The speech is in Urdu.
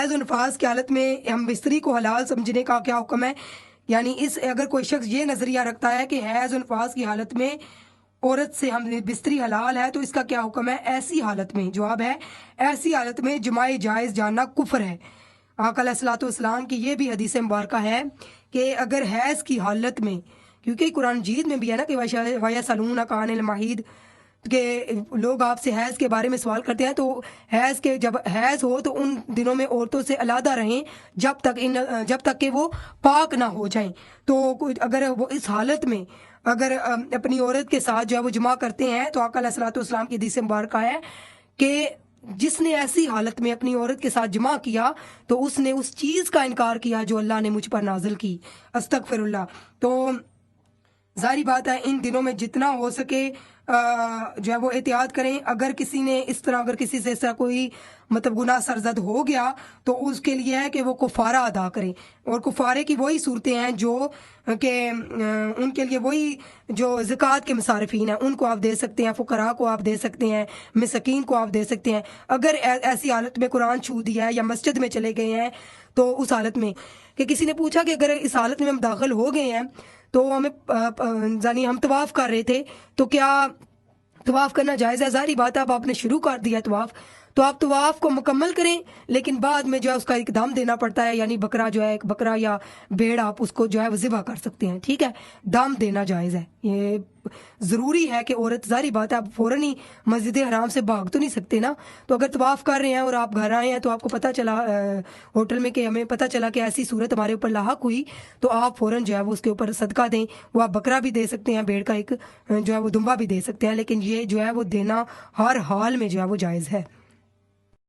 حیض و نفاس کی حالت میں ہم بستری کو حلال سمجھنے کا کیا حکم ہے؟ یعنی اگر کوئی شخص یہ نظریہ رکھتا ہے کہ حیض و نفاس کی حالت میں عورت سے ہم بستری حلال ہے تو اس کا کیا حکم ہے؟ ایسی حالت میں جواب ہے ایسی حالت میں جماع جائز جاننا کفر ہے۔ آقا علیہ الصلوۃ والسلام کی یہ بھی حدیث مبارکہ ہے کہ اگر حیض کی حالت میں، کیونکہ قرآن مجید میں بھی ہے نا کہ وَيَسْأَلُونَكَ عَنِ الْمَحِيضِ کہ لوگ آپ سے حیض کے بارے میں سوال کرتے ہیں، تو جب حیض ہو تو ان دنوں میں عورتوں سے علیحدہ رہیں جب تک کہ وہ پاک نہ ہو جائیں۔ تو اگر وہ اس حالت میں اگر اپنی عورت کے ساتھ جو ہے وہ جمع کرتے ہیں تو آقا علیہ الصلوۃ والسلام کی حدیث مبارکہ ہے کہ جس نے ایسی حالت میں اپنی عورت کے ساتھ جمع کیا تو اس نے اس چیز کا انکار کیا جو اللہ نے مجھ پر نازل کی، استغفر اللہ۔ تو ظاہری بات ہے ان دنوں میں جتنا ہو سکے جو ہے وہ احتیاط کریں۔ اگر کسی سے اس طرح کوئی گناہ سرزد ہو گیا تو اس کے لیے ہے کہ وہ کفارہ ادا کریں، اور کفارے کی وہی صورتیں ہیں جو کہ ان کے لیے وہی جو زکوٰۃ کے مصارفین ہیں ان کو آپ دے سکتے ہیں، فقراء کو آپ دے سکتے ہیں، مسکین کو آپ دے سکتے ہیں۔ اگر ایسی حالت میں قرآن چھو دیا ہے یا مسجد میں چلے گئے ہیں تو اس حالت میں کہ کسی نے پوچھا کہ اگر اس حالت میں ہم داخل ہو گئے ہیں تو ہم طواف کر رہے تھے تو کیا طواف کرنا جائز ہے؟ ظاہری بات ہے اب آپ نے شروع کر دیا طواف تو آپ طواف کو مکمل کریں، لیکن بعد میں جو ہے اس کا ایک دم دینا پڑتا ہے، یعنی بکرا یا بھیڑ آپ اس کو جو ہے وہ ذبح کر سکتے ہیں، ٹھیک ہے؟ دم دینا جائز ہے۔ یہ ضروری ہے کہ عورت، ظاہری بات ہے آپ فوراً ہی مسجد حرام سے بھاگ تو نہیں سکتے نا، تو اگر طواف کر رہے ہیں اور آپ گھر آئے ہیں تو آپ کو پتہ چلا ہوٹل میں کہ ہمیں پتہ چلا کہ ایسی صورت ہمارے اوپر لاحق ہوئی، تو آپ فوراً جو ہے وہ اس کے اوپر صدقہ دیں۔ وہ آپ بکرا بھی دے سکتے ہیں، بھیڑ کا ایک جو ہے وہ دمبا بھی دے سکتے ہیں، لیکن یہ جو ہے وہ دینا ہر حال میں جو ہے وہ جائز ہے۔